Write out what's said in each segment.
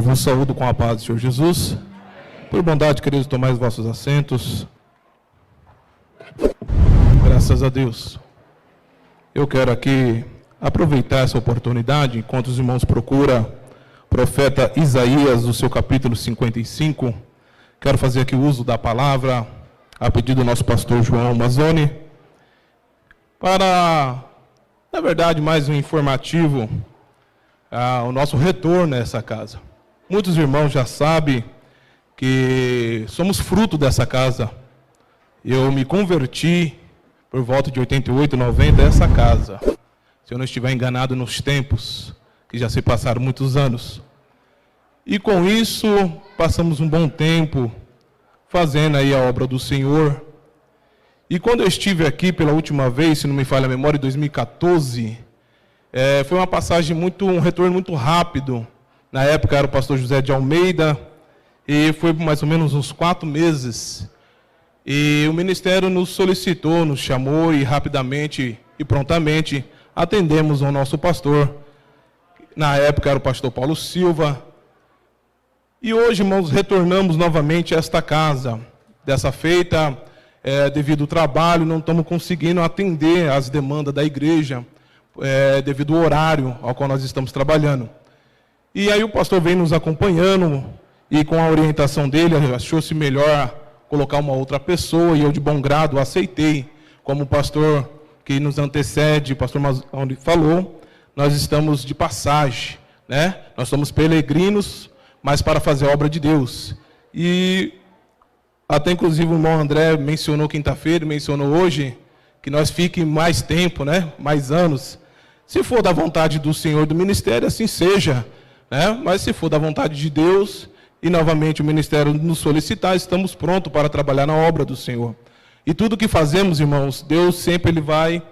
vos saúdo com a paz do Senhor Jesus. Por bondade, queridos, tomai os vossos assentos. Graças a Deus. Eu quero aqui aproveitar essa oportunidade, enquanto os irmãos procuram o profeta Isaías, no seu capítulo 55. Quero fazer aqui uso da palavra, a pedido do nosso pastor João Mazzoni, para, na verdade, mais um informativo, o nosso retorno a essa casa. Muitos irmãos já sabem que somos fruto dessa casa. Eu me converti por volta de 88, 90 a essa casa. Se eu não estiver enganado nos tempos, que já se passaram muitos anos. E com isso, passamos um bom tempo fazendo aí a obra do Senhor. E quando eu estive aqui pela última vez, se não me falha a memória, em 2014, foi uma passagem um retorno muito rápido. Na época era o pastor José de Almeida, e foi mais ou menos uns 4 meses. E o ministério nos solicitou, nos chamou, e rapidamente e prontamente atendemos ao nosso pastor. Na época era o pastor Paulo Silva. E hoje, irmãos, retornamos novamente a esta casa. Dessa feita, devido ao trabalho, não estamos conseguindo atender às demandas da igreja, devido ao horário ao qual nós estamos trabalhando. E aí o pastor vem nos acompanhando, e com a orientação dele, achou-se melhor colocar uma outra pessoa, e eu de bom grado aceitei. Como o pastor que nos antecede, o pastor Mazzoni falou, nós estamos de passagem, né? Nós somos peregrinos, mas para fazer a obra de Deus. E até inclusive o irmão André mencionou quinta-feira, mencionou hoje, que nós fiquemos mais tempo, né? Mais anos. Se for da vontade do Senhor do ministério, assim seja, né? Mas se for da vontade de Deus, e novamente o ministério nos solicitar, estamos prontos para trabalhar na obra do Senhor. E tudo que fazemos, irmãos, Deus sempre ele vai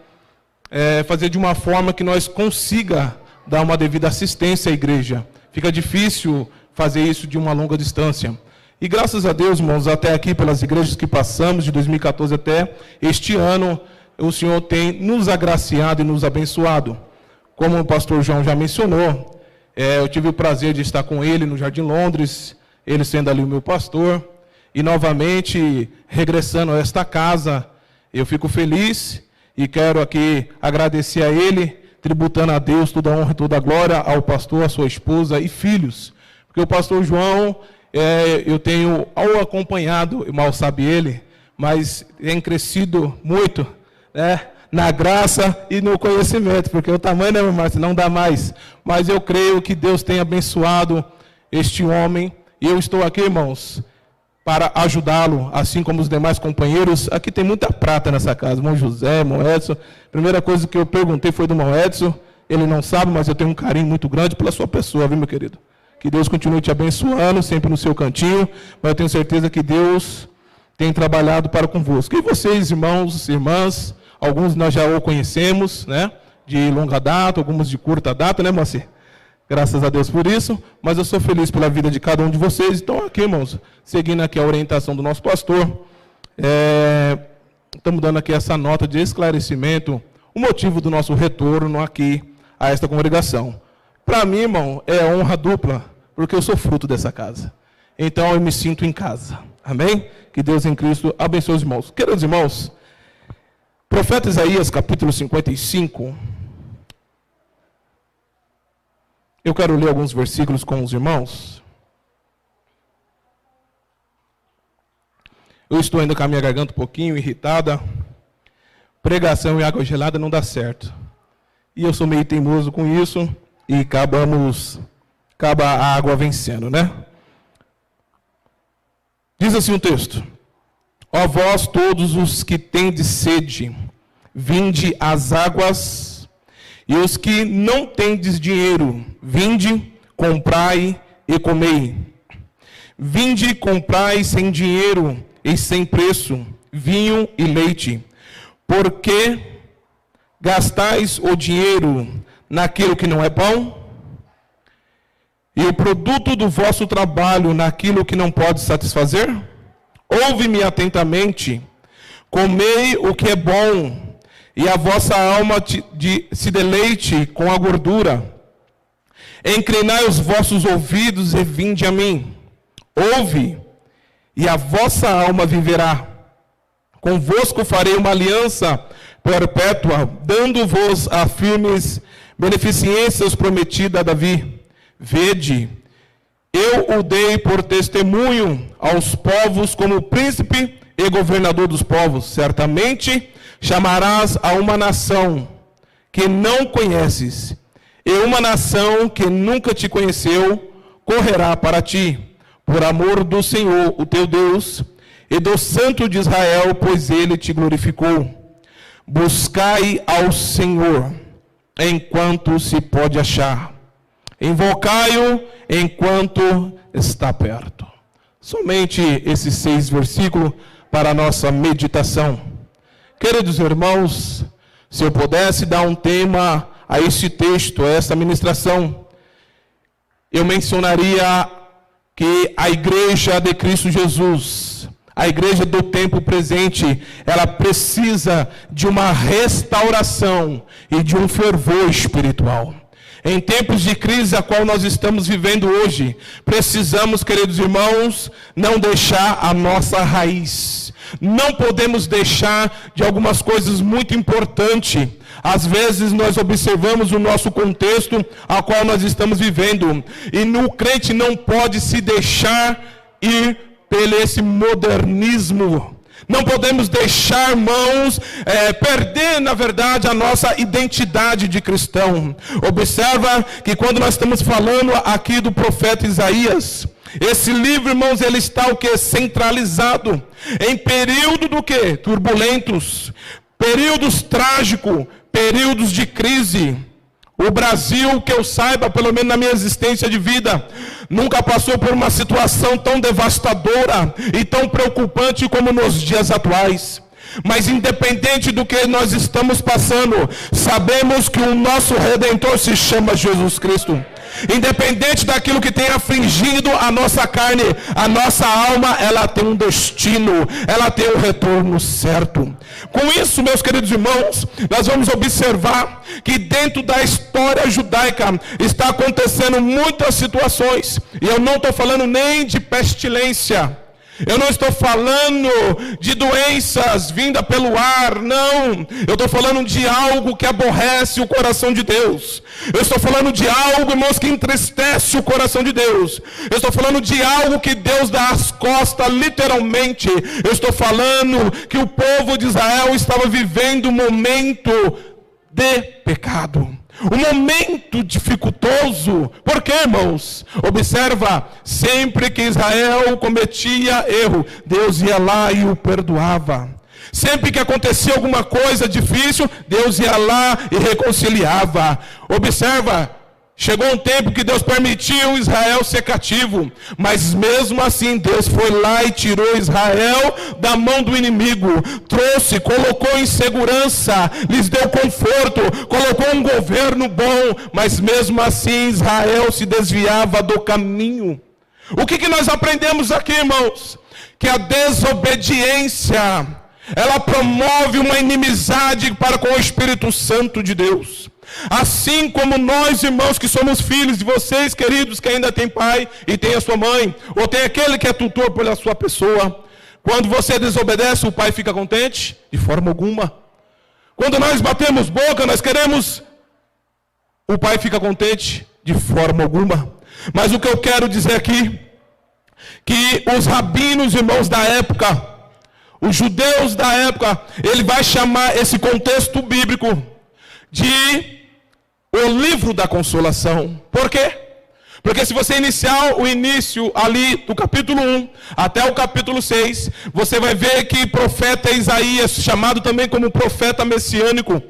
fazer de uma forma que nós consiga dar uma devida assistência à igreja. Fica difícil fazer isso de uma longa distância. E graças a Deus, irmãos, até aqui pelas igrejas que passamos, de 2014 até este ano, o Senhor tem nos agraciado e nos abençoado. Como o pastor João já mencionou, eu tive o prazer de estar com ele no Jardim Londres, ele sendo ali o meu pastor, e novamente, regressando a esta casa, eu fico feliz e quero aqui agradecer a ele, tributando a Deus toda a honra e toda a glória, ao pastor, à sua esposa e filhos. Porque o pastor João, eu tenho ao acompanhado, mal sabe ele, mas tem crescido muito, né, na graça e no conhecimento, porque o tamanho, né, meu irmão, não dá mais. Mas eu creio que Deus tem abençoado este homem, e eu estou aqui, irmãos, para ajudá-lo, assim como os demais companheiros. Aqui tem muita prata nessa casa, irmão José, irmão Edson. A primeira coisa que eu perguntei foi do irmão Edson, ele não sabe, mas eu tenho um carinho muito grande pela sua pessoa, viu, meu querido? Que Deus continue te abençoando, sempre no seu cantinho, mas eu tenho certeza que Deus tem trabalhado para convosco. E vocês, irmãos, irmãs, alguns nós já o conhecemos, né, de longa data, alguns de curta data, né, Moacir? Graças a Deus por isso, mas eu sou feliz pela vida de cada um de vocês. Então aqui, irmãos, seguindo aqui a orientação do nosso pastor, estamos dando aqui essa nota de esclarecimento, o motivo do nosso retorno aqui a esta congregação. Para mim, irmão, é honra dupla, porque eu sou fruto dessa casa. Então eu me sinto em casa. Amém? Que Deus em Cristo abençoe os irmãos. Queridos irmãos, profeta Isaías, capítulo 55. Eu quero ler alguns versículos com os irmãos. Eu estou ainda com a minha garganta um pouquinho irritada. Pregação e água gelada não dá certo. E eu sou meio teimoso com isso. E acaba a água vencendo, né? Diz assim o texto: ó vós todos os que tendes sede, vinde às águas. E os que não tendes dinheiro, vinde, comprai e comei. Vinde, comprai sem dinheiro e sem preço, vinho e leite. Porque gastais o dinheiro naquilo que não é pão, e o produto do vosso trabalho naquilo que não pode satisfazer? Ouve-me atentamente, comei o que é bom, e a vossa alma se deleite com a gordura. Inclinai os vossos ouvidos e vinde a mim. Ouve, e a vossa alma viverá. Convosco farei uma aliança perpétua, dando-vos a firmes beneficências prometida a Davi. Vede, eu o dei por testemunho aos povos como príncipe e governador dos povos. Certamente chamarás a uma nação que não conheces, e uma nação que nunca te conheceu correrá para ti, por amor do Senhor, o teu Deus, e do Santo de Israel, pois ele te glorificou. Buscai ao Senhor enquanto se pode achar. Invocai-o enquanto está perto. Somente esses 6 versículos para a nossa meditação. Queridos irmãos, se eu pudesse dar um tema a este texto, a esta ministração, eu mencionaria que a igreja de Cristo Jesus, a igreja do tempo presente, ela precisa de uma restauração e de um fervor espiritual. Em tempos de crise a qual nós estamos vivendo hoje, precisamos, queridos irmãos, não deixar a nossa raiz. Não podemos deixar de algumas coisas muito importantes. Às vezes nós observamos o nosso contexto a qual nós estamos vivendo. E no crente não pode se deixar ir pelo esse modernismo. Não podemos deixar, irmãos, perder, na verdade, a nossa identidade de cristão. Observa que quando nós estamos falando aqui do profeta Isaías, esse livro, irmãos, ele está o que? Centralizado em período do que? Turbulentos, períodos trágicos, períodos de crise. O Brasil, que eu saiba, pelo menos na minha existência de vida, nunca passou por uma situação tão devastadora e tão preocupante como nos dias atuais. Mas independente do que nós estamos passando, sabemos que o nosso Redentor se chama Jesus Cristo. Independente daquilo que tem afligido a nossa carne, a nossa alma, ela tem um destino, ela tem um retorno certo. Com isso, meus queridos irmãos, nós vamos observar que dentro da história judaica está acontecendo muitas situações. E eu não estou falando nem de pestilência. Eu não estou falando de doenças vindas pelo ar, não. Eu estou falando de algo que aborrece o coração de Deus. Eu estou falando de algo, irmãos, que entristece o coração de Deus. Eu estou falando de algo que Deus dá as costas, literalmente. Eu estou falando que o povo de Israel estava vivendo um momento de pecado. Um momento dificultoso. Por quê, irmãos? Observa, sempre que Israel cometia erro, Deus ia lá e o perdoava. Sempre que acontecia alguma coisa difícil, Deus ia lá e reconciliava. Observa, chegou um tempo que Deus permitiu Israel ser cativo, mas mesmo assim Deus foi lá e tirou Israel da mão do inimigo, trouxe, colocou em segurança, lhes deu conforto, colocou um governo bom, mas mesmo assim Israel se desviava do caminho. O que nós aprendemos aqui, irmãos? Que a desobediência, ela promove uma inimizade para com o Espírito Santo de Deus. Assim como nós, irmãos, que somos filhos de vocês, queridos, que ainda tem pai e tem a sua mãe, ou tem aquele que é tutor pela sua pessoa. Quando você desobedece, o pai fica contente? De forma alguma. Quando nós batemos boca, nós queremos, o pai fica contente? De forma alguma. Mas o que eu quero dizer aqui, que os rabinos, irmãos da época, os judeus da época, ele vai chamar esse contexto bíblico de o livro da consolação. Por quê? Porque se você iniciar o início ali do capítulo 1 até o capítulo 6, você vai ver que o profeta Isaías, chamado também como profeta messiânico,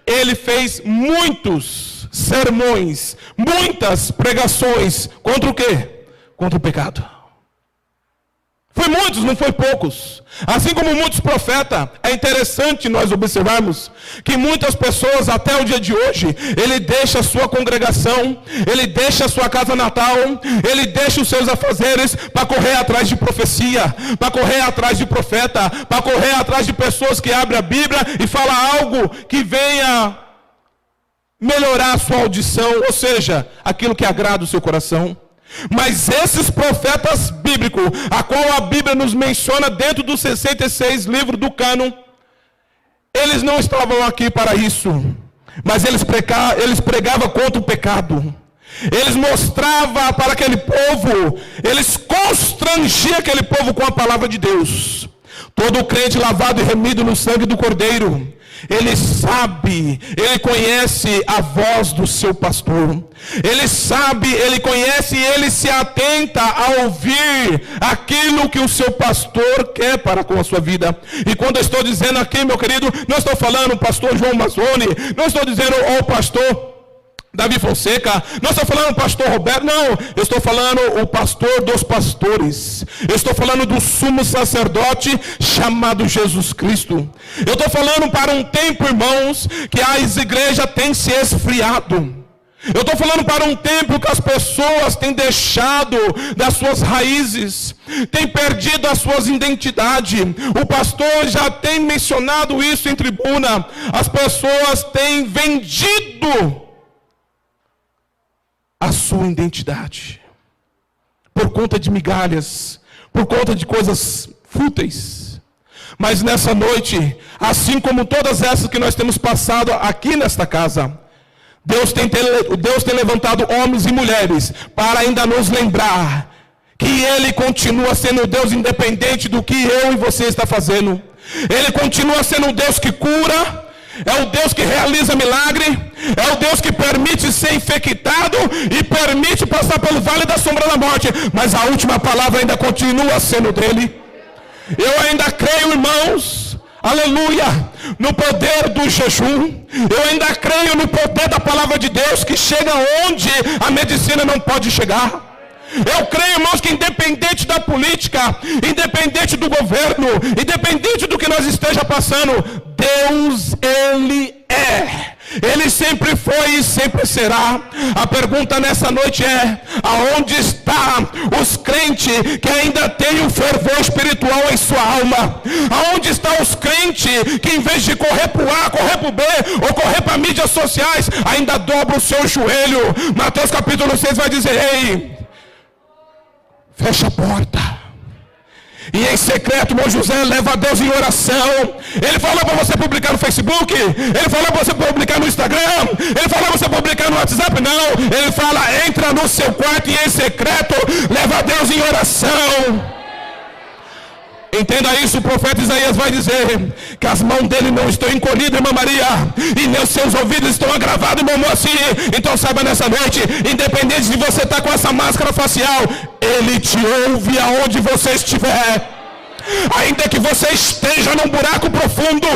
ele fez muitos sermões, muitas pregações contra o quê? Contra o pecado. Foi muitos, não foi poucos. Assim como muitos profetas, é interessante nós observarmos que muitas pessoas até o dia de hoje, ele deixa a sua congregação, ele deixa a sua casa natal, ele deixa os seus afazeres para correr atrás de profecia, para correr atrás de profeta, para correr atrás de pessoas que abrem a Bíblia e falam algo que venha melhorar a sua audição, ou seja, aquilo que agrada o seu coração. Mas esses profetas bíblicos, a qual a Bíblia nos menciona dentro dos 66 livros do cânon, eles não estavam aqui para isso, mas eles pregavam contra o pecado. Eles mostravam para aquele povo, eles constrangiam aquele povo com a palavra de Deus. Todo crente lavado e remido no sangue do Cordeiro, ele sabe, ele conhece a voz do seu pastor. Ele sabe, ele conhece e ele se atenta a ouvir aquilo que o seu pastor quer para com a sua vida. E quando eu estou dizendo aqui, meu querido, não estou falando o pastor João Mazzoni, não estou dizendo o pastor Davi Fonseca, não estou falando o pastor Roberto, não, eu estou falando o pastor dos pastores, eu estou falando do sumo sacerdote chamado Jesus Cristo. Eu estou falando para um tempo, irmãos, que as igrejas têm se esfriado. Eu estou falando para um tempo que as pessoas têm deixado das suas raízes, têm perdido as suas identidades. O pastor já tem mencionado isso em tribuna, as pessoas têm vendido a sua identidade, por conta de migalhas, por conta de coisas fúteis. Mas nessa noite, assim como todas essas que nós temos passado aqui nesta casa, Deus tem levantado homens e mulheres para ainda nos lembrar que Ele continua sendo o Deus independente do que eu e você está fazendo. Ele continua sendo o Deus que cura, é o Deus que realiza milagre, é o Deus que permite ser infectado e permite passar pelo vale da sombra da morte, mas a última palavra ainda continua sendo dele. Eu ainda creio, irmãos, aleluia, no poder do jejum. Eu ainda creio no poder da palavra de Deus, que chega onde a medicina não pode chegar. Eu creio, irmãos, que independente da política, independente do governo, independente do que nós esteja passando, Deus, Ele é. Ele sempre foi e sempre será. A pergunta nessa noite é: aonde estão os crentes que ainda têm um fervor espiritual em sua alma? Aonde estão os crentes que, em vez de correr para o A, correr para o B, ou correr para mídias sociais, ainda dobram o seu joelho? Mateus capítulo 6 vai dizer: ei, fecha a porta, e em secreto, meu José, leva a Deus em oração. Ele falou para você publicar no Facebook, ele falou para você publicar no Instagram, ele falou para você publicar no WhatsApp, não. Ele fala: entra no seu quarto e em secreto, leva a Deus em oração. Entenda isso, o profeta Isaías vai dizer que as mãos dele não estão encolhidas, irmã Maria, e nem os seus ouvidos estão agravados, irmão Moacir. Então saiba nessa noite, independente de você estar com essa máscara facial, Ele te ouve aonde você estiver. Ainda que você esteja num buraco profundo,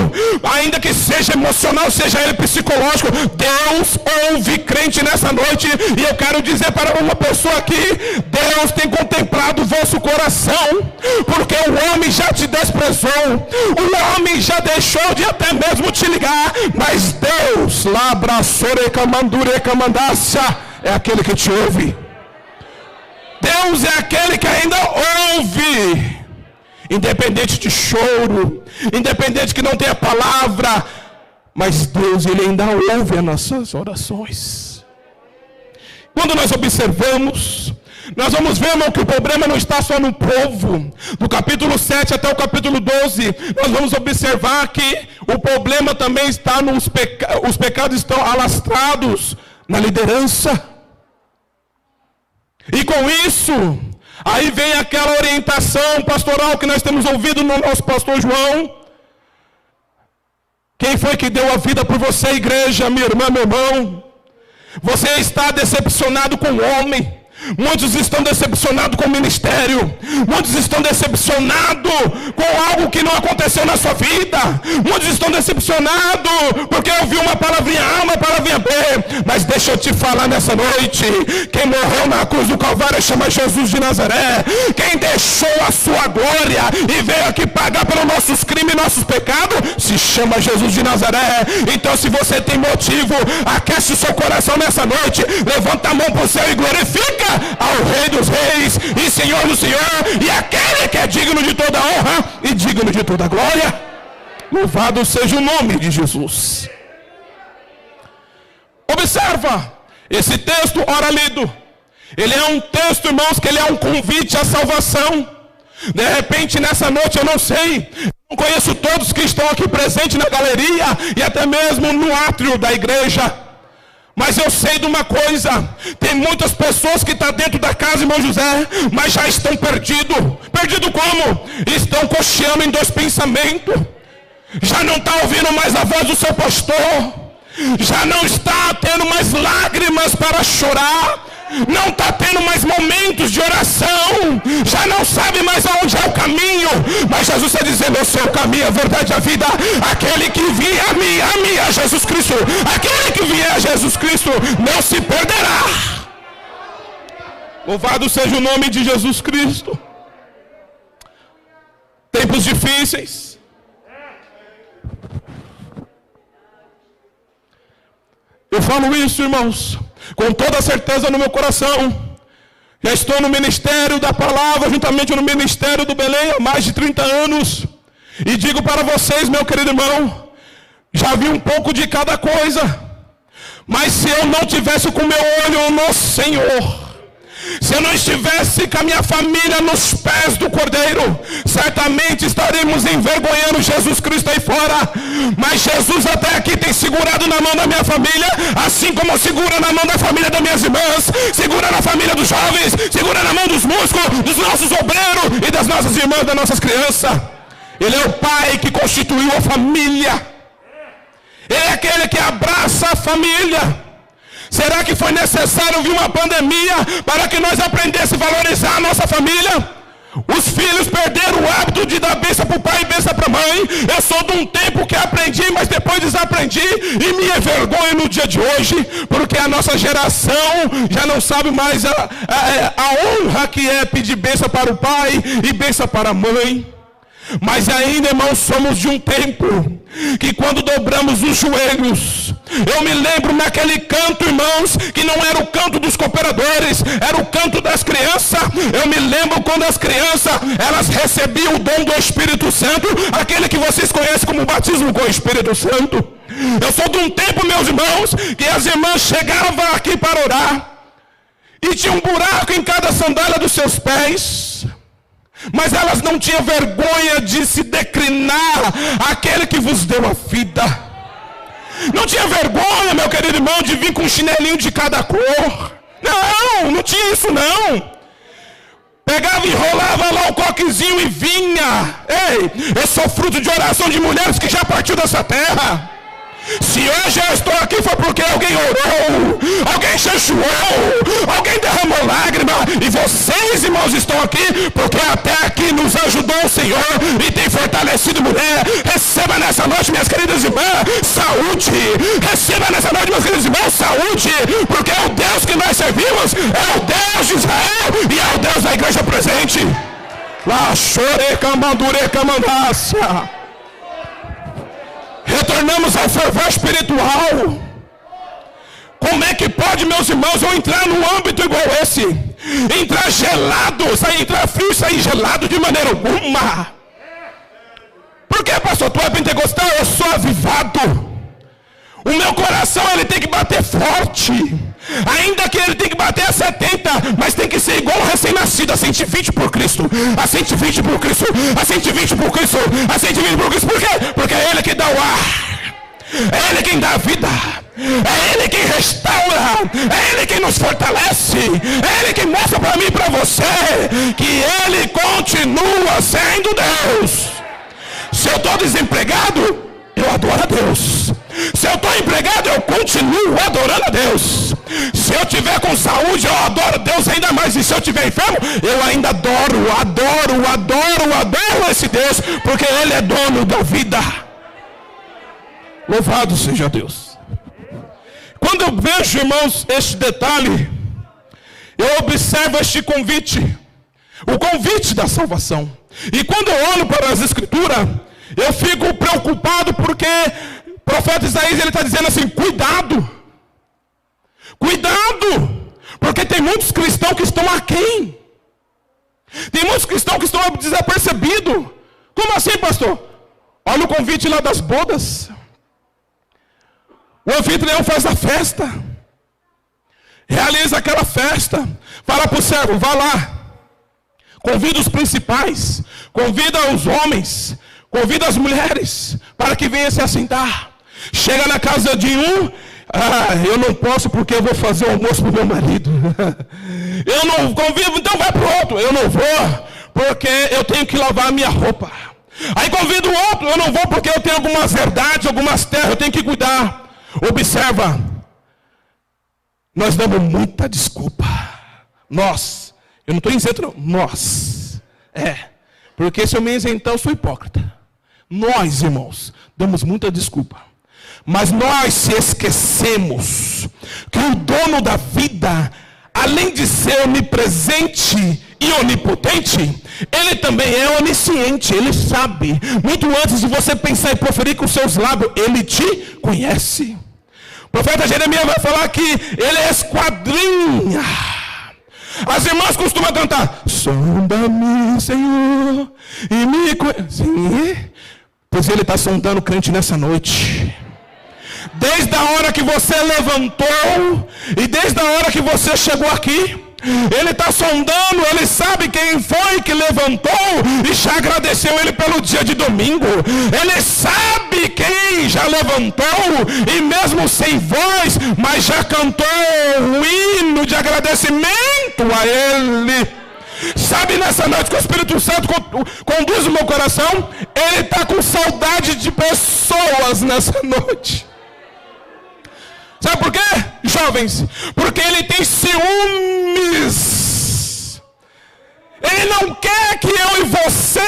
ainda que seja emocional, seja ele psicológico, Deus ouve crente nessa noite. E eu quero dizer para uma pessoa aqui: Deus tem contemplado o vosso coração, porque o homem já te desprezou, o homem já deixou de até mesmo te ligar, mas Deus, é aquele que te ouve. Deus é aquele que ainda ouve. Independente de choro, independente que não tenha palavra, mas Deus, Ele ainda ouve as nossas orações. Quando nós observamos, nós vamos ver, irmão, que o problema não está só no povo. Do capítulo 7 até o capítulo 12, nós vamos observar que o problema também está nos pecados. Os pecados estão alastrados na liderança. E com isso, aí vem aquela orientação pastoral que nós temos ouvido no nosso pastor João. Quem foi que deu a vida por você, igreja, minha irmã, meu irmão? Você está decepcionado com o homem. Muitos estão decepcionados com o ministério. Muitos estão decepcionados com algo que não aconteceu na sua vida. Muitos estão decepcionados porque ouviu uma palavrinha A, uma palavrinha B. Mas deixa eu te falar nessa noite: quem morreu na cruz do Calvário chama Jesus de Nazaré. Quem deixou a sua glória e veio aqui pagar pelos nossos crimes e nossos pecados se chama Jesus de Nazaré. Então, se você tem motivo, aquece o seu coração nessa noite, levanta a mão para o céu e glorifica ao Rei dos Reis e Senhor do Senhor, e aquele que é digno de toda honra e digno de toda glória. Louvado seja o nome de Jesus. Observa, esse texto, ora lido, ele é um texto, irmãos, que ele é um convite à salvação. De repente, nessa noite, eu não sei, não conheço todos que estão aqui presentes na galeria e até mesmo no átrio da igreja. Mas eu sei de uma coisa, tem muitas pessoas que estão dentro da casa, irmão José, mas já estão perdidos. Perdido como? Estão cocheando em dois pensamentos. Já não está ouvindo mais a voz do seu pastor. Já não está tendo mais lágrimas para chorar. Não está tendo mais momentos de oração. Já não sabe mais aonde é o caminho. Mas Jesus está dizendo: eu sou o caminho, a verdade e a vida. Aquele que vier a mim, a Jesus Cristo. Aquele que vier a Jesus Cristo não se perderá. Louvado seja o nome de Jesus Cristo. Tempos difíceis. Eu falo isso, irmãos, com toda certeza no meu coração. Já estou no ministério da palavra, juntamente no ministério do Belém, há mais de 30 anos. E digo para vocês, meu querido irmão, já vi um pouco de cada coisa. Mas se eu não tivesse com meu olho no Senhor, se eu não estivesse com a minha família nos pés do Cordeiro, certamente estaremos envergonhando Jesus Cristo aí fora. Mas Jesus até aqui tem segurado na mão da minha família, assim como segura na mão da família das minhas irmãs, segura na família dos jovens, segura na mão dos músicos, dos nossos obreiros e das nossas irmãs, das nossas crianças. Ele é o Pai que constituiu a família. Ele é aquele que abraça a família. Será que foi necessário vir uma pandemia para que nós aprendêssemos a valorizar a nossa família? Os filhos perderam o hábito de dar bênção para o pai e bênção para a mãe. Eu sou de um tempo que aprendi, mas depois desaprendi e me envergonho no dia de hoje, porque a nossa geração já não sabe mais a honra que é pedir bênção para o pai e bênção para a mãe. Mas ainda, irmãos, somos de um tempo que quando dobramos os joelhos, eu me lembro naquele canto, irmãos, que não era o canto dos cooperadores, era o canto das crianças. Eu me lembro quando as crianças, elas recebiam o dom do Espírito Santo, aquele que vocês conhecem como batismo com o Espírito Santo. Eu sou de um tempo, meus irmãos, que as irmãs chegavam aqui para orar e tinha um buraco em cada sandália dos seus pés. Mas elas não tinham vergonha de se declinar àquele que vos deu a vida. Não tinha vergonha, meu querido irmão, de vir com um chinelinho de cada cor. Não tinha isso não. Pegava e enrolava lá o coquezinho e vinha. Ei, eu sou fruto de oração de mulheres que já partiu dessa terra. Se hoje eu estou aqui foi porque alguém orou, alguém jejuou, alguém derramou lágrima. E vocês, irmãos, estão aqui porque até aqui nos ajudou o Senhor e tem fortalecido mulher. Receba nessa noite, minhas queridas irmãs, saúde. Receba nessa noite, meus queridos irmãos, saúde. Porque o Deus que nós servimos é o Deus de Israel e é o Deus da igreja presente. Lá chore camandure camandácia. Retornamos ao fervor espiritual. Como é que pode, meus irmãos, eu entrar num âmbito igual esse? Entrar gelado, sair, entrar frio e sair gelado de maneira alguma. Por que, pastor? Tu é pentecostal? Eu sou avivado. O meu coração, ele tem que bater forte. Ainda que ele tem que bater a 70, mas tem que ser igual um recém-nascido, a 120 por Cristo, a 120 por Cristo, a 120 por Cristo, a 120 por Cristo. Por quê? Porque é Ele que dá o ar, é Ele quem dá a vida, é Ele quem restaura, é Ele quem nos fortalece, é Ele quem mostra para mim e para você que Ele continua sendo Deus. Se eu estou desempregado, eu adoro a Deus. Se eu estou empregado, eu continuo adorando a Deus. Se eu tiver com saúde, eu adoro Deus ainda mais. E se eu tiver enfermo, eu ainda adoro esse Deus, porque Ele é dono da vida. Louvado seja Deus. Quando eu vejo, irmãos, este detalhe, eu observo este convite, o convite da salvação. E quando eu olho para as Escrituras, eu fico preocupado porque o profeta Isaías, ele está dizendo assim: cuidado, porque tem muitos cristãos que estão aquém, tem muitos cristãos que estão desapercebidos. Como assim, pastor? Olha o convite lá das bodas, o anfitrião faz a festa, realiza aquela festa, fala para o servo, vá lá, convida os principais, convida os homens, convida as mulheres, para que venham se assentar. Chega na casa de um, eu não posso porque eu vou fazer o almoço para o meu marido. Eu não convido, então vai para o outro. Eu não vou porque eu tenho que lavar a minha roupa. Aí convido o outro, eu não vou porque eu tenho algumas verdades, algumas terras, eu tenho que cuidar. Observa, nós damos muita desculpa. Nós, eu não estou isento, nós. Porque se eu me isentar, eu sou hipócrita. Nós, irmãos, damos muita desculpa. Mas nós se esquecemos que o dono da vida, além de ser onipresente e onipotente, ele também é onisciente, ele sabe. Muito antes de você pensar e proferir com seus lábios, ele te conhece. O profeta Jeremias vai falar que ele esquadrinha. As irmãs costumam cantar, sonda-me, Senhor, e me conhece. Pois ele está sondando o crente nessa noite. Desde a hora que você levantou e desde a hora que você chegou aqui, ele está sondando, ele sabe quem foi que levantou e já agradeceu ele pelo dia de domingo. Ele sabe quem já levantou e mesmo sem voz, mas já cantou um hino de agradecimento a ele. Sabe, nessa noite que o Espírito Santo conduz o meu coração, ele está com saudade de pessoas nessa noite. Sabe por quê, jovens? Porque ele tem ciúmes. Ele não quer que eu e você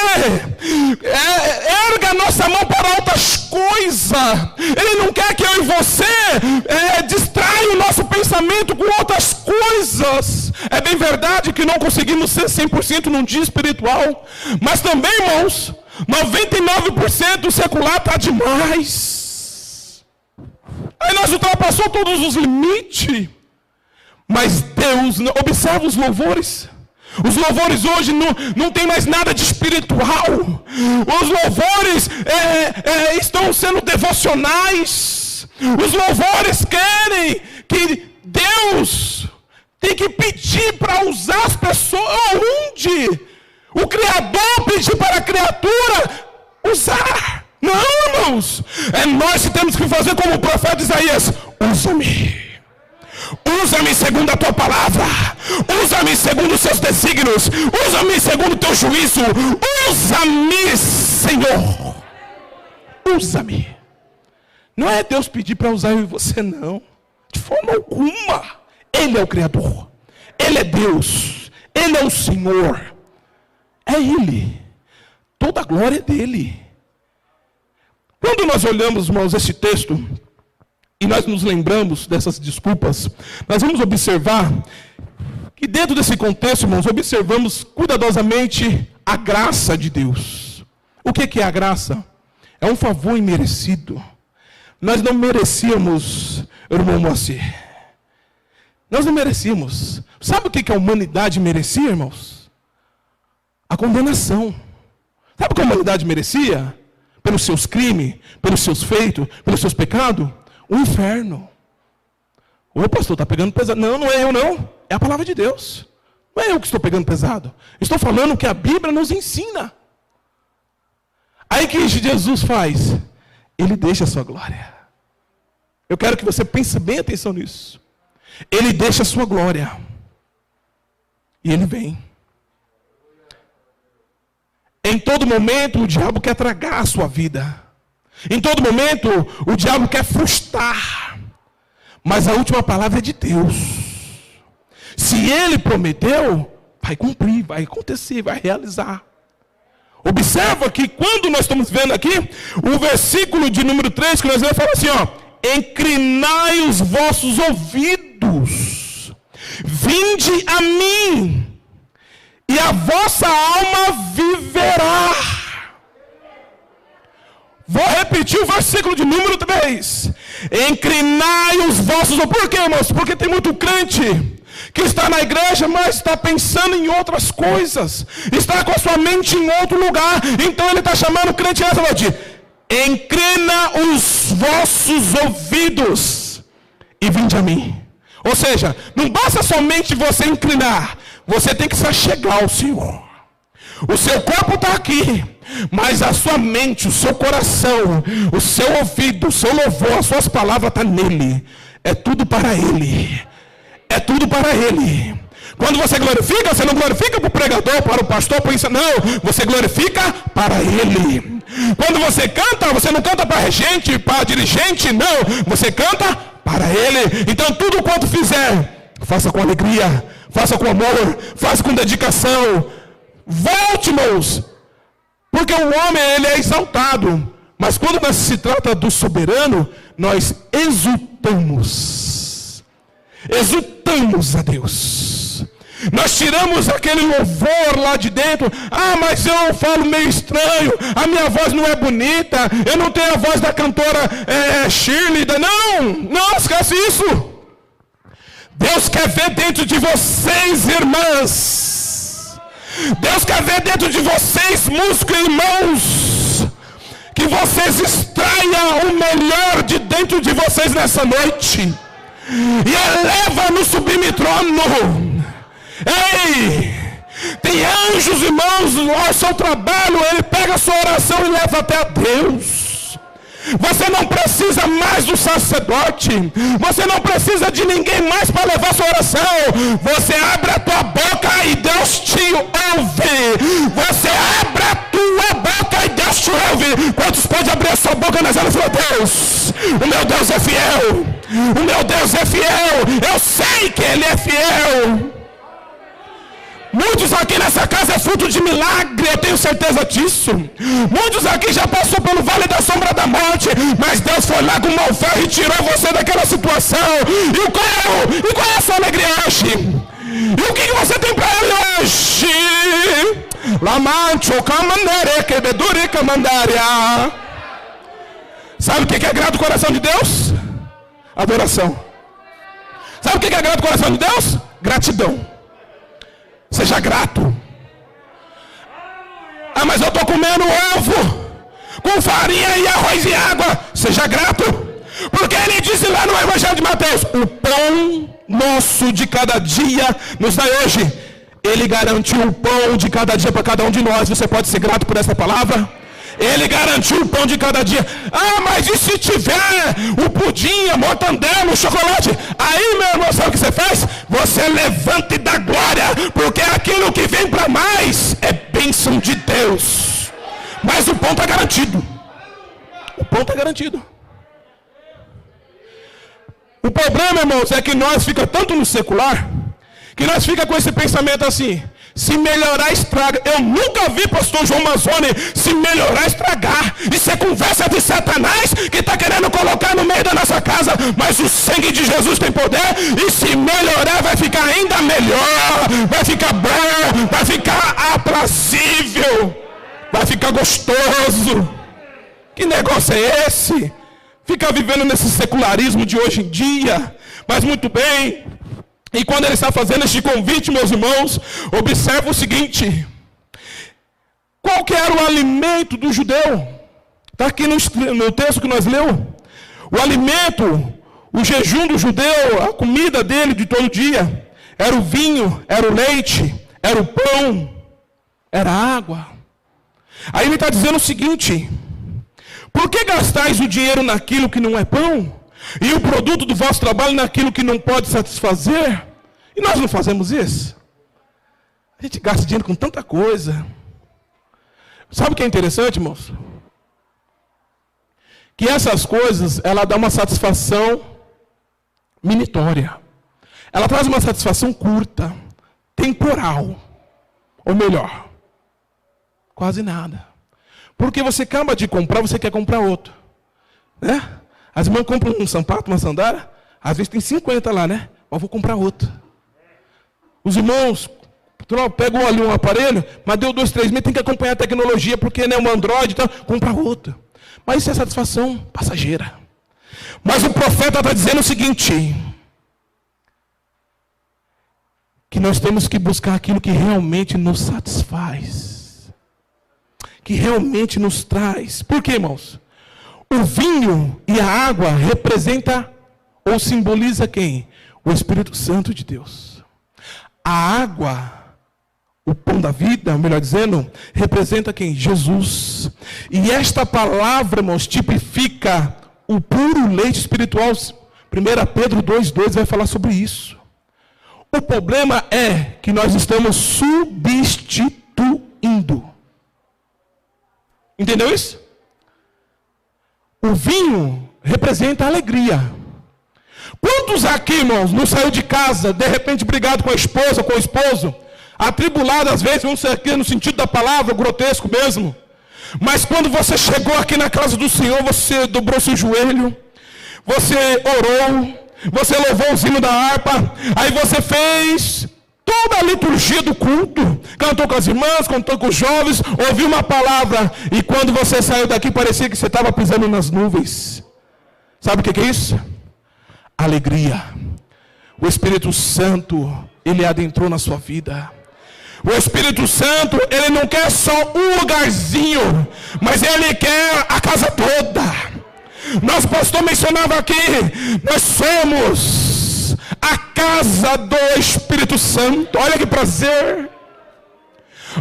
erga nossa mão para outras coisas. Ele não quer que eu e você distraia o nosso pensamento com outras coisas. É bem verdade que não conseguimos ser 100% num dia espiritual. Mas também, irmãos, 99% secular está demais. Aí nós ultrapassamos todos os limites. Mas Deus, observa os louvores. Os louvores hoje não tem mais nada de espiritual. Os louvores estão sendo devocionais. Os louvores querem que Deus tem que pedir para usar as pessoas. Onde? O Criador pediu para a criatura usar. Não, irmãos. É nós que temos que fazer como o profeta Isaías. Usa-me. Usa-me segundo a tua palavra. Usa-me segundo os seus desígnios. Usa-me segundo o teu juízo. Usa-me, Senhor. Usa-me. Não é Deus pedir para usar eu e você, não. De forma alguma. Ele é o Criador. Ele é Deus. Ele é o Senhor. É Ele. Toda a glória é dele. Quando nós olhamos, irmãos, esse texto, e nós nos lembramos dessas desculpas, nós vamos observar que dentro desse contexto, irmãos, observamos cuidadosamente a graça de Deus. O que é a graça? É um favor imerecido. Nós não merecíamos, irmão Moacir. Nós não merecíamos. Sabe o que a humanidade merecia, irmãos? A condenação. Sabe o que a humanidade merecia? Pelos seus crimes, pelos seus feitos, pelos seus pecados? O inferno. Ô pastor, está pegando pesado. Não, não é eu não. É a palavra de Deus. Não é eu que estou pegando pesado. Estou falando que a Bíblia nos ensina. Aí que Jesus faz? Ele deixa a sua glória. Eu quero que você pense bem atenção nisso. Ele deixa a sua glória. E ele vem. Em todo momento o diabo quer tragar a sua vida. Em todo momento o diabo quer frustrar. Mas a última palavra é de Deus. Se ele prometeu, vai cumprir, vai acontecer, vai realizar. Observa que quando nós estamos vendo aqui, o versículo de número 3, que nós vamos falar assim, ó. Inclinai os vossos ouvidos, vinde a mim, e a vossa alma viverá. Vou repetir o versículo de número 3. Inclinai os vossos ouvidos. Por quê, irmãos? Porque tem muito crente que está na igreja, mas está pensando em outras coisas. Está com a sua mente em outro lugar. Então ele está chamando o crente nessa noite. Inclina os vossos ouvidos e vinde a mim. Ou seja, não basta somente você inclinar, você tem que se achegar ao Senhor. O seu corpo está aqui, mas a sua mente, o seu coração, o seu ouvido, o seu louvor, as suas palavras estão nele. É tudo para Ele. É tudo para Ele. Quando você glorifica, você não glorifica para o pregador, para o pastor, para isso. Não, você glorifica para Ele. Quando você canta, você não canta para regente, para dirigente, não. Você canta para Ele. Então tudo quanto fizer, faça com alegria, faça com amor, faça com dedicação. Volte, irmãos. Porque o homem, ele é exaltado. Mas quando se trata do soberano, nós exultamos. Exultamos a Deus. Nós tiramos aquele louvor lá de dentro. Ah, mas eu falo meio estranho. A minha voz não é bonita. Eu não tenho a voz da cantora Shirley. Não, esquece isso. Deus quer ver dentro de vocês, irmãs. Deus quer ver dentro de vocês, músicos e irmãos, que vocês extraiam o melhor de dentro de vocês nessa noite. E eleva no sublime trono. Ei, tem anjos, irmãos, ao seu trabalho, ele pega a sua oração e leva até a Deus. Você não precisa mais do sacerdote. Você não precisa de ninguém mais para levar sua oração. Você abre a tua boca e Deus te ouve. Você abre a tua boca e Deus te ouve. Quantos pode abrir a sua boca nas horas de Deus? O meu Deus é fiel. O meu Deus é fiel. Eu sei que Ele é fiel. Muitos aqui nessa casa é fruto de milagre, eu tenho certeza disso. Muitos aqui já passou pelo vale da sombra da morte, mas Deus foi lá com mão ferro e tirou você daquela situação. E qual é a sua alegria hoje? E o que você tem para Ele hoje? Sabe o que agrada o coração de Deus? Adoração. Sabe o que agrada o coração de Deus? Gratidão. Seja grato. Ah, mas eu estou comendo ovo com farinha e arroz e água. Seja grato. Porque Ele disse lá no Evangelho de Mateus: o pão nosso de cada dia nos dá hoje. Ele garantiu o pão de cada dia para cada um de nós. Você pode ser grato por essa palavra? Ele garantiu o pão de cada dia. Ah, mas e se tiver o pudim, a mortandela, o chocolate? Aí, meu irmão, sabe o que você faz? Você levanta e dá glória, porque aquilo que vem para mais é bênção de Deus. Mas o pão está garantido. O pão está garantido. O problema, irmãos, é que nós fica tanto no secular, que nós fica com esse pensamento assim: se melhorar, estraga. Eu nunca vi pastor João Mazzoni se melhorar, estragar. Isso é conversa de Satanás que está querendo colocar no meio da nossa casa. Mas o sangue de Jesus tem poder. E se melhorar, vai ficar ainda melhor. Vai ficar bom. Vai ficar aprazível. Vai ficar gostoso. Que negócio é esse? Fica vivendo nesse secularismo de hoje em dia. Mas muito bem. E quando ele está fazendo este convite, meus irmãos, observa o seguinte: qual que era o alimento do judeu? Está aqui no texto que nós lemos. O alimento, o jejum do judeu, a comida dele de todo dia, era o vinho, era o leite, era o pão, era a água. Aí ele está dizendo o seguinte: por que gastais o dinheiro naquilo que não é pão? E o produto do vosso trabalho naquilo que não pode satisfazer? E nós não fazemos isso? A gente gasta dinheiro com tanta coisa. Sabe o que é interessante, irmãos? Que essas coisas, ela dá uma satisfação minitória. Ela traz uma satisfação curta, temporal. Ou melhor, quase nada. Porque você acaba de comprar, você quer comprar outro. Né? As irmãs compram um sapato, uma sandália, às vezes tem 50 lá, né? Mas vou comprar outro. Os irmãos pegam ali um aparelho, mas deu 2, 3 meses, tem que acompanhar a tecnologia, porque né, um Android, então, compra outro. Mas isso é satisfação passageira. Mas o profeta está dizendo o seguinte: que nós temos que buscar aquilo que realmente nos satisfaz. Que realmente nos traz. Por quê, irmãos? O vinho e a água representa ou simboliza quem? O o Espírito Santo de Deus. A água, o pão da vida, melhor dizendo, representa quem? Jesus. E esta palavra, irmãos, tipifica o puro leite espiritual. 1 Pedro 2,2 vai falar sobre isso. O problema é que nós estamos substituindo. Entendeu isso? O vinho representa a alegria. Quantos aqui, irmãos, não saiu de casa, de repente brigado com a esposa, com o esposo, atribulado às vezes, vamos ser aqui no sentido da palavra, grotesco mesmo. Mas quando você chegou aqui na casa do Senhor, você dobrou seu joelho, você orou, você louvou o sino da harpa, aí você fez toda a liturgia do culto, cantou com as irmãs, cantou com os jovens, ouviu uma palavra, e quando você saiu daqui parecia que você estava pisando nas nuvens. Sabe o que é isso? Alegria. O Espírito Santo, ele adentrou na sua vida. O Espírito Santo, ele não quer só um lugarzinho, mas ele quer a casa toda. Nosso pastor mencionava aqui, nós somos a casa do Espírito Santo. Olha que prazer.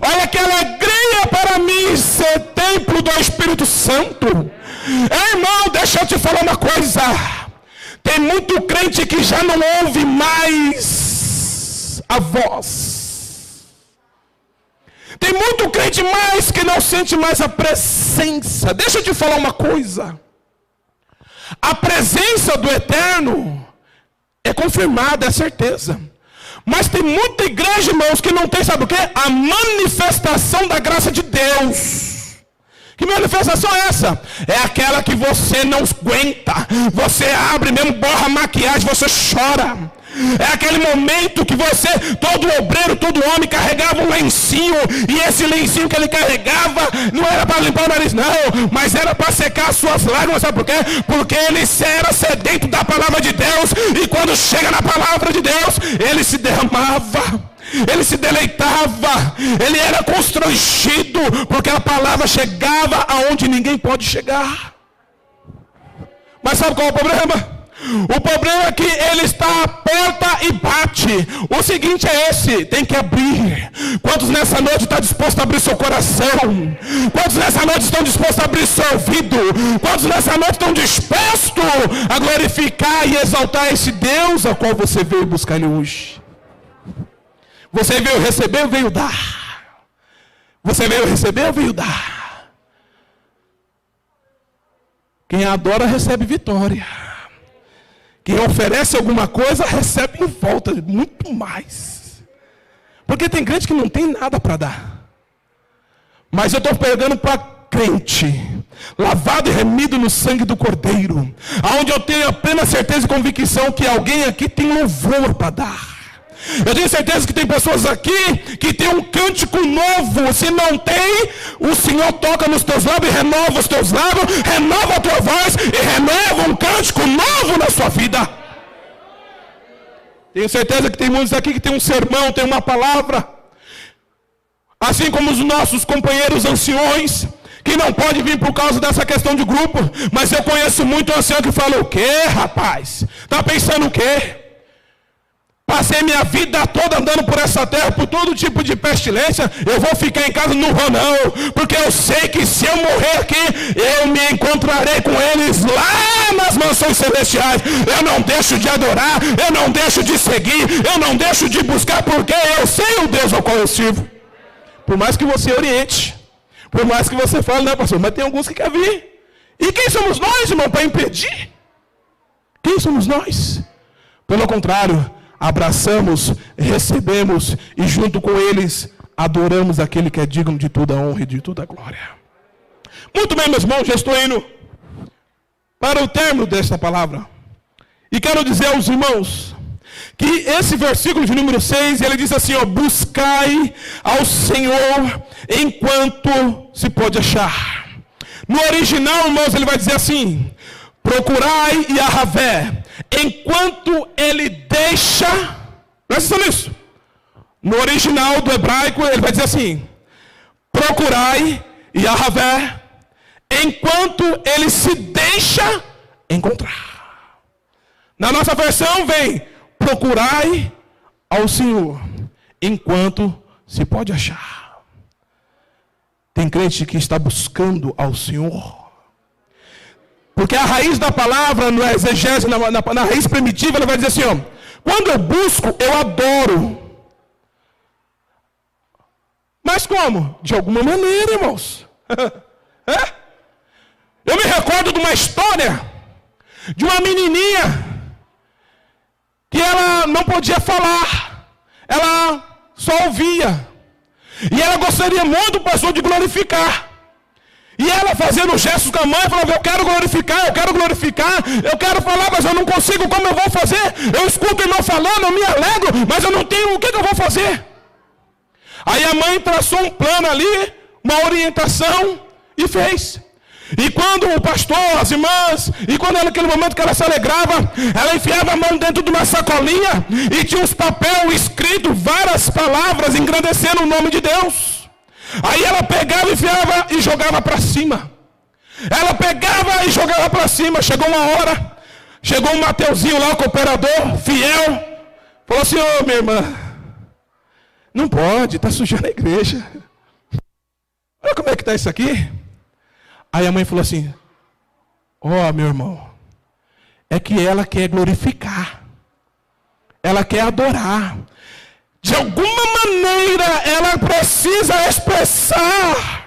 Olha que alegria para mim ser templo do Espírito Santo. Irmão, deixa eu te falar uma coisa. Tem muito crente que já não ouve mais a voz. Tem muito crente mais que não sente mais a presença. Deixa eu te falar uma coisa. A presença do Eterno é confirmada, é certeza. Mas tem muita igreja, irmãos, que não tem, sabe o quê? A manifestação da graça de Deus. Que manifestação é essa? É aquela que você não aguenta. Você abre mesmo, borra a maquiagem, você chora. É aquele momento que você, todo obreiro, todo homem carregava um lencinho. E esse lencinho que ele carregava não era para limpar o nariz, não. Mas era para secar as suas lágrimas. Sabe por quê? Porque ele era sedento da palavra de Deus. E quando chega na palavra de Deus, ele se derramava. Ele se deleitava. Ele era constrangido. Porque a palavra chegava aonde ninguém pode chegar. Mas sabe qual é o problema? O problema é que ele está à porta e bate. O seguinte é esse: tem que abrir. Quantos nessa noite estão dispostos a abrir seu coração? Quantos nessa noite estão dispostos a abrir seu ouvido? Quantos nessa noite estão dispostos a glorificar e exaltar esse Deus ao qual você veio buscar ele hoje? Você veio receber ou veio dar? Você veio receber ou veio dar? Quem adora recebe vitória. Quem oferece alguma coisa, recebe em volta muito mais. Porque tem crente que não tem nada para dar. Mas eu estou pegando para crente, lavado e remido no sangue do Cordeiro, aonde eu tenho a plena certeza e convicção que alguém aqui tem louvor para dar. Eu tenho certeza que tem pessoas aqui que tem um cântico novo. Se não tem, o Senhor toca nos teus lábios e renova os teus lábios, renova a tua voz e renova um cântico novo na sua vida. Tenho certeza que tem muitos aqui que tem um sermão, tem uma palavra. Assim como os nossos companheiros anciões, que não pode vir por causa dessa questão de grupo. Mas eu conheço muito ancião que fala: o quê, rapaz? Tá pensando o quê? Passei minha vida toda andando por essa terra, por todo tipo de pestilência. Eu vou ficar em casa? Não vou não. Porque eu sei que se eu morrer aqui, eu me encontrarei com eles lá nas mansões celestiais. Eu não deixo de adorar, eu não deixo de seguir, eu não deixo de buscar, porque eu sei o Deus ao qual eu sirvo. Por mais que você oriente, por mais que você fale, né, pastor? Mas tem alguns que querem vir. E quem somos nós, irmão, para impedir? Quem somos nós? Pelo contrário, abraçamos, recebemos e junto com eles adoramos aquele que é digno de toda a honra e de toda a glória. Muito bem, meus irmãos, já estou indo para o término desta palavra. E quero dizer aos irmãos que esse versículo de número 6, ele diz assim, ó: buscai ao Senhor enquanto se pode achar. No original, irmãos, ele vai dizer assim: procurai Yahvé enquanto ele deixa. Presta atenção nisso. No original do hebraico, ele vai dizer assim: procurai Yahvé enquanto ele se deixa encontrar. Na nossa versão vem: procurai ao Senhor enquanto se pode achar. Tem crente que está buscando ao Senhor. Porque a raiz da palavra, na exegese, na raiz primitiva, ela vai dizer assim, ó, quando eu busco, eu adoro. Mas como? De alguma maneira, irmãos. Eu me recordo de uma história de uma menininha que ela não podia falar, ela só ouvia. E ela gostaria muito do pastor de glorificar. E ela fazendo gestos com a mãe, falava, eu quero glorificar, eu quero falar, mas eu não consigo, como eu vou fazer? Eu escuto o irmão falando, eu me alegro, mas eu não tenho, o que eu vou fazer? Aí a mãe traçou um plano ali, uma orientação, e fez. E quando o pastor, as irmãs, e quando naquele momento que ela se alegrava, ela enfiava a mão dentro de uma sacolinha, e tinha uns papel escrito, várias palavras, engrandecendo o nome de Deus. Aí ela pegava, enfiava e jogava para cima. Ela pegava e jogava para cima. Chegou uma hora, chegou um Mateuzinho lá, o cooperador, fiel, falou assim, ô minha irmã, não pode, está sujando a igreja. Olha como é que está isso aqui. Aí a mãe falou assim, ó meu irmão, é que ela quer glorificar, ela quer adorar. De alguma maneira ela precisa expressar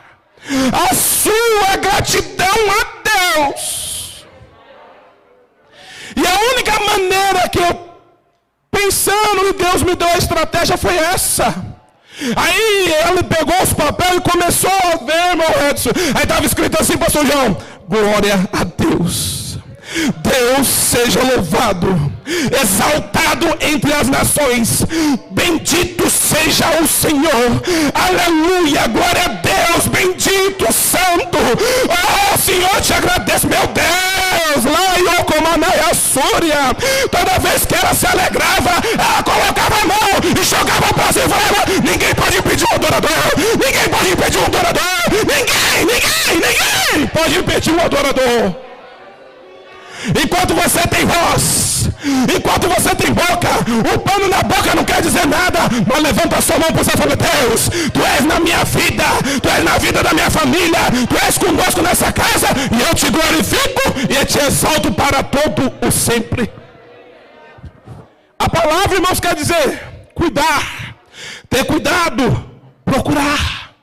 a sua gratidão a Deus. E a única maneira que eu, pensando em Deus, me deu a estratégia foi essa. Aí ele pegou os papéis e começou a ver, irmão Edson. Aí estava escrito assim, pastor João, glória a Deus. Deus seja louvado, exaltado entre as nações, bendito seja o Senhor, aleluia, glória a Deus, bendito, santo, oh Senhor, te agradeço, meu Deus, lá em Ocomanai, Súria, toda vez que ela se alegrava, ela colocava a mão e jogava para cima, ninguém pode impedir um adorador, ninguém pode impedir um adorador, ninguém pode impedir um adorador. Enquanto você tem voz, enquanto você tem boca, o pano na boca não quer dizer nada, mas levanta a sua mão para você e fala, Deus, Tu és na minha vida, Tu és na vida da minha família, Tu és conosco nessa casa, e eu te glorifico e eu te exalto para todo o sempre. A palavra, irmãos, quer dizer cuidar, ter cuidado, procurar,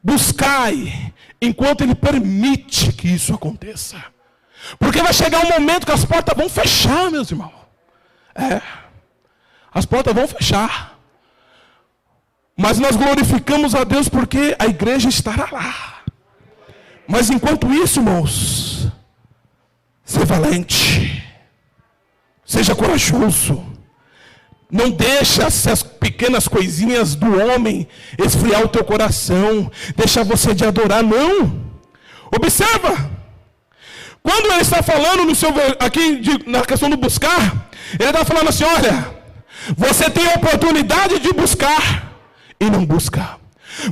buscai, enquanto Ele permite que isso aconteça. Porque vai chegar um momento que as portas vão fechar, meus irmãos. As portas vão fechar. Mas nós glorificamos a Deus porque a igreja estará lá. Mas enquanto isso, irmãos, seja valente. Seja corajoso. Não deixa essas pequenas coisinhas do homem esfriar o teu coração. Deixa você de adorar, não. Observa. Quando ele está falando aqui na questão do buscar, ele está falando assim, olha, você tem a oportunidade de buscar e não busca.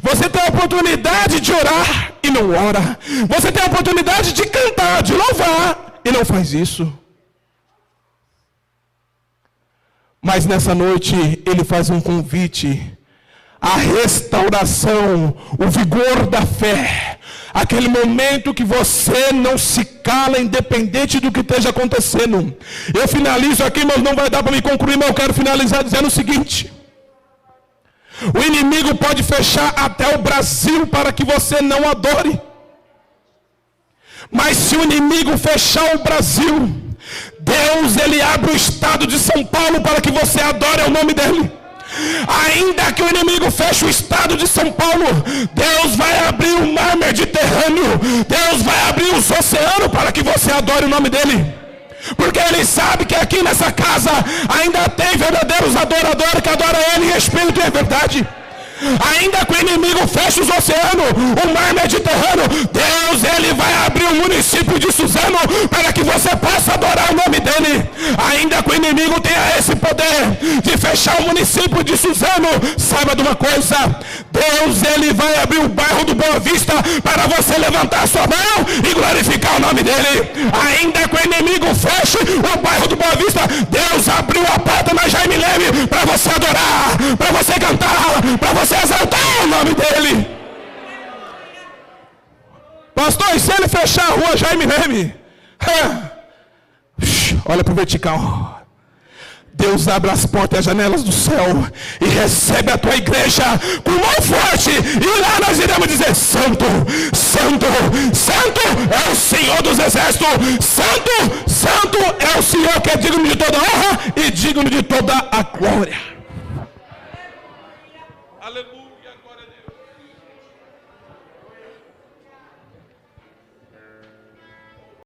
Você tem a oportunidade de orar e não ora. Você tem a oportunidade de cantar, de louvar e não faz isso. Mas nessa noite ele faz um convite à restauração, o vigor da fé. Aquele momento que você não se cala, independente do que esteja acontecendo. Eu finalizo aqui, mas não vai dar para me concluir, mas eu quero finalizar dizendo o seguinte. O inimigo pode fechar até o Brasil para que você não adore. Mas se o inimigo fechar o Brasil, Deus, Ele abre o estado de São Paulo para que você adore o nome dEle. Ainda que o inimigo feche o estado de São Paulo, Deus vai abrir o mar Mediterrâneo, Deus vai abrir os oceanos para que você adore o nome dEle. Porque Ele sabe que aqui nessa casa ainda tem verdadeiros adoradores que adoram Ele em espírito e em verdade. Ainda que o inimigo feche os oceanos, o mar Mediterrâneo, Deus, Ele vai abrir o município de Suzano para que você possa adorar o nome dEle. Ainda que o inimigo tenha esse poder de fechar o município de Suzano, saiba de uma coisa, Deus, Ele vai abrir o bairro do Boa Vista para você levantar a sua mão e glorificar o nome dEle. Ainda que o inimigo feche o bairro do Boa Vista, Deus abriu a porta na Jaime Leme para você adorar, para você cantar, para você exaltar o nome dEle. Pastor, e se ele fechar a rua Jaime Leme? Olha para o vertical. Deus abre as portas e as janelas do céu e recebe a tua igreja com mão forte. E lá nós iremos dizer: Santo, Santo, Santo é o Senhor dos exércitos. Santo, Santo é o Senhor que é digno de toda honra e digno de toda a glória.